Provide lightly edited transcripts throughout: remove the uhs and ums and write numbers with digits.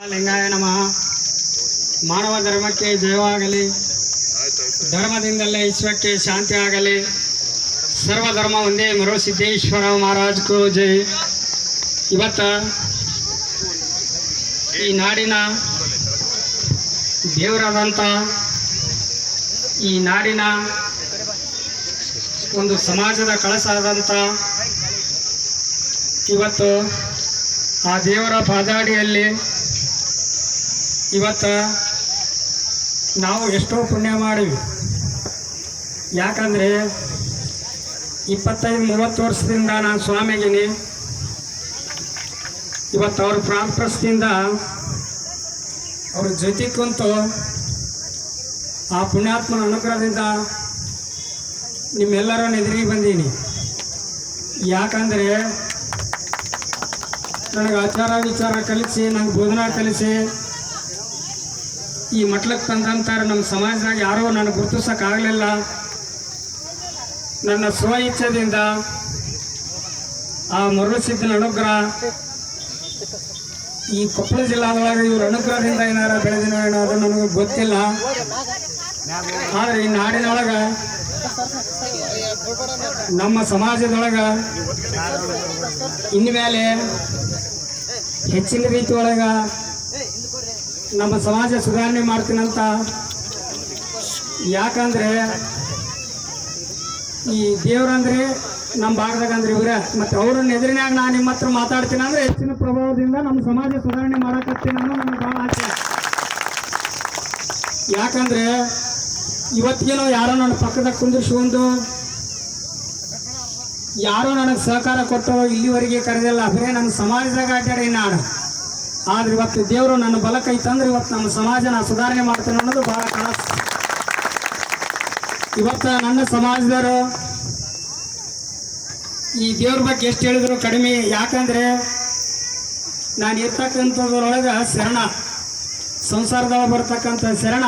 ಲಿಂಗಾಯ ನಮಃ. ಮಾನವ ಧರ್ಮಕ್ಕೆ ಜಯವಾಗಲಿ, ಧರ್ಮದಿಂದಲೇ ವಿಶ್ವಕ್ಕೆ ಶಾಂತಿ ಆಗಲಿ. ಸರ್ವಧರ್ಮ ಒಂದೇ ಮರುಳು ಸಿದ್ದೇಶ್ವರ ಮಹಾರಾಜ್ ಕೋ ಜೈ. ಇವತ್ತು ಈ ನಾಡಿನ ದೇವರಾದಂಥ ಈ ನಾಡಿನ ಒಂದು ಸಮಾಜದ ಕಳಸ ಆದಂಥ ಇವತ್ತು ಆ ದೇವರ ಪಾದಾಡಿಯಲ್ಲಿ ಇವತ್ತು ನಾವು ಎಷ್ಟೋ ಪುಣ್ಯ ಮಾಡಿವಿ. ಯಾಕಂದರೆ 25-30 ವರ್ಷದಿಂದ ನಾನು ಸ್ವಾಮಿಗಿನಿ. ಇವತ್ತು ಅವ್ರ ಪ್ರಾಪ್ರಸ್ತಿಯಿಂದ ಅವ್ರ ಜೊತೆ ಕುಂತು ಆ ಪುಣ್ಯಾತ್ಮನ ಅನುಗ್ರಹದಿಂದ ನಿಮ್ಮೆಲ್ಲರ ಎದುರಿಗೆ ಬಂದೀನಿ. ಯಾಕಂದರೆ ನನಗೆ ಆಚಾರ ವಿಚಾರ ಕಲಿಸಿ, ನನಗೆ ಬೋಧನಾ ಕಲಿಸಿ ಈ ಮಟ್ಲಕ್ಕೆ ತಂದಂತಾರೆ. ನಮ್ಮ ಸಮಾಜದಾಗ ಯಾರೂ ನನಗೆ ಗುರುತಿಸೋಕ್ಕಾಗಲಿಲ್ಲ. ನನ್ನ ಸ್ವ ಇಚ್ಛೆದಿಂದ ಆ ಮರುಸಿದ್ದನ ಅನುಗ್ರಹ ಈ ಕೊಪ್ಪಳ ಜಿಲ್ಲಾದೊಳಗೆ ಇವ್ರ ಅನುಗ್ರಹದಿಂದ ಏನಾರ ಬೆಳೆದಿನೋ ಏನೋ ಅದು ನನಗೆ ಗೊತ್ತಿಲ್ಲ. ಆದರೆ ಈ ನಾಡಿನೊಳಗೆ ನಮ್ಮ ಸಮಾಜದೊಳಗೆ ಇನ್ಮೇಲೆ ಹೆಚ್ಚಿನ ರೀತಿ ಒಳಗೆ ನಮ್ಮ ಸಮಾಜ ಸುಧಾರಣೆ ಮಾಡ್ತೀನಂತ. ಯಾಕಂದರೆ ಈ ದೇವ್ರಂದ್ರೆ ನಮ್ಮ ಭಾಗದಾಗ ಅಂದ್ರೆ ಇವರೇ. ಮತ್ತು ಅವ್ರನ್ನ ಎದುರಿನಾಗ ನಾನು ನಿಮ್ಮ ಹತ್ರ ಮಾತಾಡ್ತೀನಿ ಅಂದರೆ ಹೆಚ್ಚಿನ ಪ್ರಭಾವದಿಂದ ನಮ್ಮ ಸಮಾಜ ಸುಧಾರಣೆ ಮಾಡಕತ್ತೀನಿ ಅನ್ನೋ ನನಗೆ ಭಾಳ ಆಸೆ. ಯಾಕಂದರೆ ಇವತ್ತಿಗೇನೋ ಯಾರೋ ನನ್ನ ಪಕ್ಕದಾಗ ಕುಂದಿರ್ಸ್ಕೊಂಡು ಯಾರೋ ನನಗೆ ಸಹಕಾರ ಕೊಟ್ಟು ಇಲ್ಲಿವರೆಗೆ ಕರೆದಿಲ್ಲ. ಬರೀ ನನ್ನ ಸಮಾಜದಾಗ ಅಡ್ಡಾಡಿ ನಾನು. ಆದ್ರೆ ಇವತ್ತು ದೇವರು ನನ್ನ ಬಲಕೈತಂದ್ರೆ ಇವತ್ತು ನಮ್ಮ ಸಮಾಜನ ಸುಧಾರಣೆ ಮಾಡ್ತೇನೆ ಅನ್ನೋದು ಭಾಳ ಕನಸು. ಇವತ್ತು ನನ್ನ ಸಮಾಜದವರು ಈ ದೇವ್ರ ಬಗ್ಗೆ ಎಷ್ಟು ಹೇಳಿದ್ರು ಕಡಿಮೆ. ಯಾಕಂದರೆ ನಾನು ಇರ್ತಕ್ಕಂಥದ್ರೊಳಗೆ ಶರಣ, ಸಂಸಾರದೊಳಗೆ ಬರ್ತಕ್ಕಂಥ ಶರಣ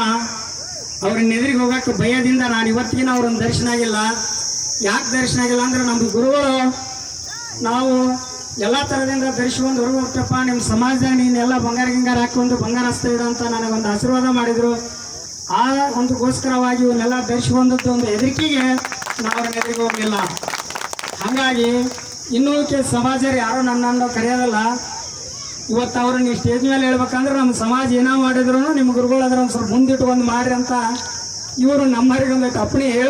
ಅವ್ರನ್ನ ಎದುರಿಗೆ ಹೋಗೋಕ್ಕೆ ಭಯದಿಂದ ನಾನು ಇವತ್ತಿಗಿನ ಅವ್ರನ್ನ ದರ್ಶನ ಆಗಿಲ್ಲ. ಯಾಕೆ ದರ್ಶನ ಆಗಿಲ್ಲ ಅಂದರೆ ನಮ್ಮ ಗುರುಗಳು ನಾವು ಎಲ್ಲ ಥರದಿಂದ ಧರಿಸ್ಕೊಂಡು ಹೊರಗೆ ಹೋಗ್ತಪ್ಪ, ನಿಮ್ಮ ಸಮಾಜದಾಗ ನೀನೆಲ್ಲ ಬಂಗಾರ ಗಿಂಗಾರ ಹಾಕೊಂಡು ಬಂಗಾರ ಹಸ್ತ ಇಡು ಅಂತ ನನಗೊಂದು ಆಶೀರ್ವಾದ ಮಾಡಿದರು. ಆ ಒಂದಕ್ಕೋಸ್ಕರವಾಗಿ ಇವನ್ನೆಲ್ಲ ಧರಿಸ್ಕೊಂಡದ್ದು ಒಂದು ಹೆದರಿಕೆಗೆ ನಾವು ಅವ್ರನ್ನ ಎದುರಿಗೆ ಹೋಗಲಿಲ್ಲ. ಹಾಗಾಗಿ ಇನ್ನೂ ಸಮಾಜರು ಯಾರೂ ನನ್ನನ್ನು ಕರೆಯೋದಲ್ಲ. ಇವತ್ತು ಅವ್ರನ್ನ ಈ ಸ್ಟೇಜ್ ಮೇಲೆ ಹೇಳ್ಬೇಕಂದ್ರೆ ನಮ್ಮ ಸಮಾಜ ಏನೋ ಮಾಡಿದ್ರು ನಿಮ್ಮ ಗುರುಗಳು ಅದರ ಒಂದು ಸ್ವಲ್ಪ ಮುಂದಿಟ್ಟು ಒಂದು ಮಾಡ್ರಿ ಅಂತ ಇವರು ನಮ್ಮವರಿಗೆ ಒಂದು ಅಪ್ಪಣೆ ಹೇಳ್ಬೇಕು.